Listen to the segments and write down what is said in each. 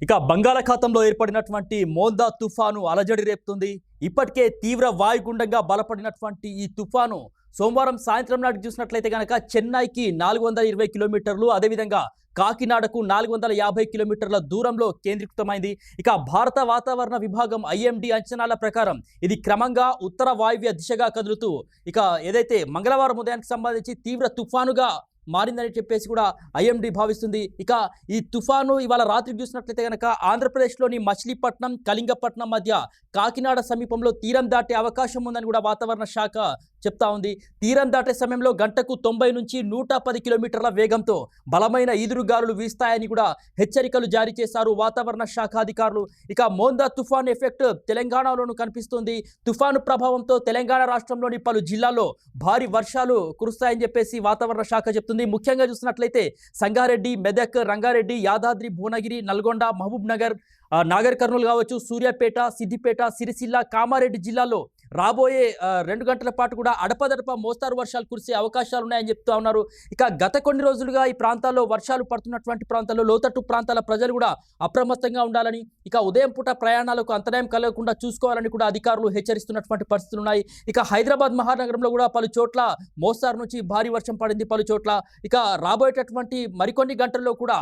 ఇక బంగాళాఖాతంలో ఏర్పడినటువంటి మోందా తుఫాను అలజడి రేపుతుంది. ఇప్పటికే తీవ్ర వాయుగుండంగా బలపడినటువంటి ఈ తుఫాను సోమవారం సాయంత్రం నాటికి చూసినట్లయితే గనక చెన్నైకి 420 కిలోమీటర్లు, అదేవిధంగా కాకినాడకు 450 కిలోమీటర్ల దూరంలో కేంద్రీకృతమైంది. ఇక భారత వాతావరణ విభాగం ఐఎండీ అంచనాల ప్రకారం ఇది క్రమంగా ఉత్తర వాయువ్య దిశగా కదులుతూ ఇక ఏదైతే మంగళవారం ఉదయానికి సంబంధించి తీవ్ర తుఫానుగా మారిందని చెప్పేసి కూడా ఐఎండీ భావిస్తుంది. ఇక ఈ తుఫాను ఇవాళ రాత్రి చూసినట్లయితే కనుక ఆంధ్రప్రదేశ్లోని మచిలీపట్నం, కళింగపట్నం మధ్య కాకినాడ సమీపంలో తీరం దాటే అవకాశం ఉందని కూడా వాతావరణ శాఖ చెప్తా ఉంది. తీరం దాటే సమయంలో గంటకు 90 నుంచి 110 కిలోమీటర్ల వేగంతో బలమైన ఈదురుగాలులు వీస్తాయని కూడా హెచ్చరికలు జారీ చేశారు వాతావరణ శాఖ అధికారులు. ఇక మోందా తుఫాన్ ఎఫెక్ట్ తెలంగాణలోనూ కనిపిస్తుంది. తుఫాను ప్రభావంతో తెలంగాణ రాష్ట్రంలోని పలు జిల్లాల్లో భారీ వర్షాలు కురుస్తాయని చెప్పేసి వాతావరణ శాఖ చెప్తుంది. ముఖ్యంగా చూసినట్లయితే సంగారెడ్డి, మెదక్, రంగారెడ్డి, యాదాద్రి, భువనగిరి, నల్గొండ, మహబూబ్ నగర్, నాగర్ కర్నూలు కావచ్చు, సూర్యాపేట, సిద్దిపేట, సిరిసిల్ల, కామారెడ్డి జిల్లాల్లో రాబోయే 2 గంటల పాటు కూడా అడపదడప మోస్తారు వర్షాలు కురిసే అవకాశాలు ఉన్నాయని చెప్తా ఉన్నారు. ఇక గత కొన్ని రోజులుగా ఈ ప్రాంతాల్లో వర్షాలు పడుతున్నటువంటి ప్రాంతాల్లో లోతట్టు ప్రాంతాల ప్రజలు కూడా అప్రమత్తంగా ఉండాలని, ఇక ఉదయం పూట ప్రయాణాలకు అంతరాయం కలగకుండా చూసుకోవాలని కూడా అధికారులు హెచ్చరిస్తున్నటువంటి పరిస్థితులు ఉన్నాయి. ఇక హైదరాబాద్ మహానగరంలో కూడా పలు చోట్ల మోస్తారు నుంచి భారీ వర్షం పడింది పలు చోట్ల. ఇక రాబోయేటటువంటి మరికొన్ని గంటల్లో కూడా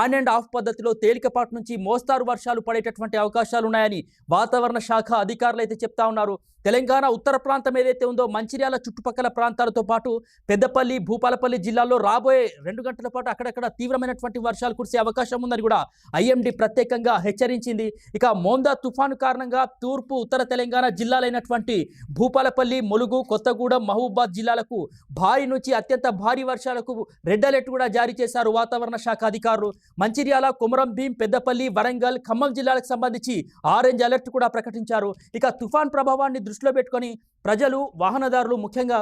ఆన్ అండ్ ఆఫ్ పద్ధతిలో తేలికపాటి నుంచి మోస్తారు వర్షాలు పడేటటువంటి అవకాశాలు ఉన్నాయని వాతావరణ శాఖ అధికారులు అయితే చెప్తా ఉన్నారు. తెలంగాణ ఉత్తర ప్రాంతం ఏదైతే ఉందో మంచిర్యాల చుట్టుపక్కల ప్రాంతాలతో పాటు పెద్దపల్లి, భూపాలపల్లి జిల్లాల్లో రాబోయే 2 గంటల పాటు అక్కడక్కడ తీవ్రమైనటువంటి వర్షాలు కురిసే అవకాశం ఉందని కూడా ఐఎండీ ప్రత్యేకంగా హెచ్చరించింది. ఇక మోందా తుఫాను కారణంగా తూర్పు ఉత్తర తెలంగాణ జిల్లాలైనటువంటి భూపాలపల్లి, ములుగు, కొత్తగూడెం, మహబూబాద్ జిల్లాలకు భారీ నుంచి అత్యంత భారీ వర్షాలకు రెడ్ అలర్ట్ కూడా జారీ చేశారు వాతావరణ శాఖ అధికారులు. మంచిర్యాల, కొమరం భీం, పెద్దపల్లి, వరంగల్, ఖమ్మం జిల్లాలకు సంబంధించి ఆరెంజ్ అలర్ట్ కూడా ప్రకటించారు. ఇక తుఫాన్ ప్రభావాన్ని దృష్టిలో పెట్టుకొని ప్రజలు, వాహనదారులు, ముఖ్యంగా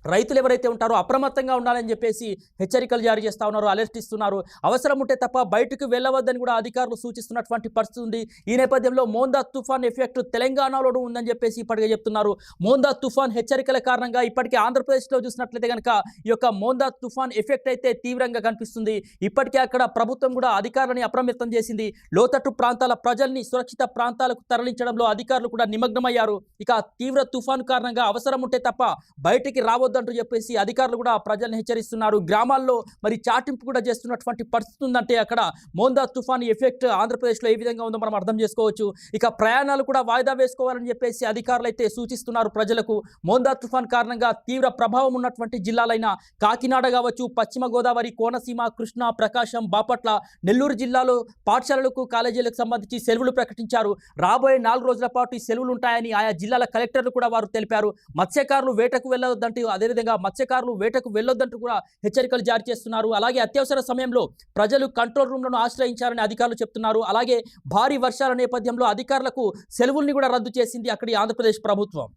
రైతులు ఎవరైతే ఉంటారో అప్రమత్తంగా ఉండాలని చెప్పేసి హెచ్చరికలు జారీ చేస్తూ ఉన్నారు, అలర్ట్ ఇస్తున్నారు. అవసరం ఉంటే తప్ప బయటకు వెళ్ళవద్దని కూడా అధికారులు సూచిస్తున్నటువంటి పరిస్థితి ఉంది. ఈ నేపథ్యంలో మోందా తుఫాన్ ఎఫెక్ట్ తెలంగాణలోనూ ఉందని చెప్పేసి ఇప్పటికే చెప్తున్నారు. మోందా తుఫాన్ హెచ్చరికల కారణంగా ఇప్పటికే ఆంధ్రప్రదేశ్లో చూసినట్లయితే కనుక ఈ యొక్క మోందా తుఫాన్ ఎఫెక్ట్ అయితే తీవ్రంగా కనిపిస్తుంది. ఇప్పటికే అక్కడ ప్రభుత్వం కూడా అధికారులని అప్రమత్తం చేసింది. లోతట్టు ప్రాంతాల ప్రజల్ని సురక్షిత ప్రాంతాలకు తరలించడంలో అధికారులు కూడా నిమగ్నమయ్యారు. ఇక తీవ్ర తుఫాను కారణంగా అవసరం ఉంటే తప్ప బయటికి రావద్దంటూ చెప్పేసి అధికారులు కూడా ప్రజల్ని హెచ్చరిస్తున్నారు. గ్రామాల్లో మరి చాటింపు కూడా చేస్తున్నటువంటి పరిస్థితి ఉందంటే అక్కడ మోందా తుఫాన్ ఎఫెక్ట్ ఆంధ్రప్రదేశ్లో ఏ విధంగా ఉందో మనం అర్థం చేసుకోవచ్చు. ఇక ప్రయాణాలు కూడా వాయిదా వేసుకోవాలని చెప్పేసి అధికారులు అయితే సూచిస్తున్నారు ప్రజలకు. మోందా తుఫాన్ కారణంగా తీవ్ర ప్రభావం ఉన్నటువంటి జిల్లాలైన కాకినాడ కావచ్చు, పశ్చిమ గోదావరి, కోనసీమ, కృష్ణా, ప్రకాశం, బాపట్ల, నెల్లూరు జిల్లాలో పాఠశాలలకు, కాలేజీలకు సంబంధించి సెలవులు ప్రకటించారు. రాబోయే 4 రోజుల పాటు ఈ సెలవులు ఉంటాయని ఆయా జిల్లాల కలెక్టర్లు కూడా వారు తెలిపారు. మత్స్యకారులు వేటకు వెళ్ళొద్దంటూ, అదేవిధంగా మత్స్యకారులు వేటకు వెళ్ళొద్దంటూ కూడా హెచ్చరికలు జారీ చేస్తున్నారు. అలాగే అత్యవసర సమయంలో ప్రజలు కంట్రోల్ రూమ్లను ఆశ్రయించారని అధికారులు చెప్తున్నారు. అలాగే భారీ వర్షాల నేపథ్యంలో అధికారులకు సెలవుల్ని కూడా రద్దు చేసింది అక్కడి ఆంధ్రప్రదేశ్ ప్రభుత్వం.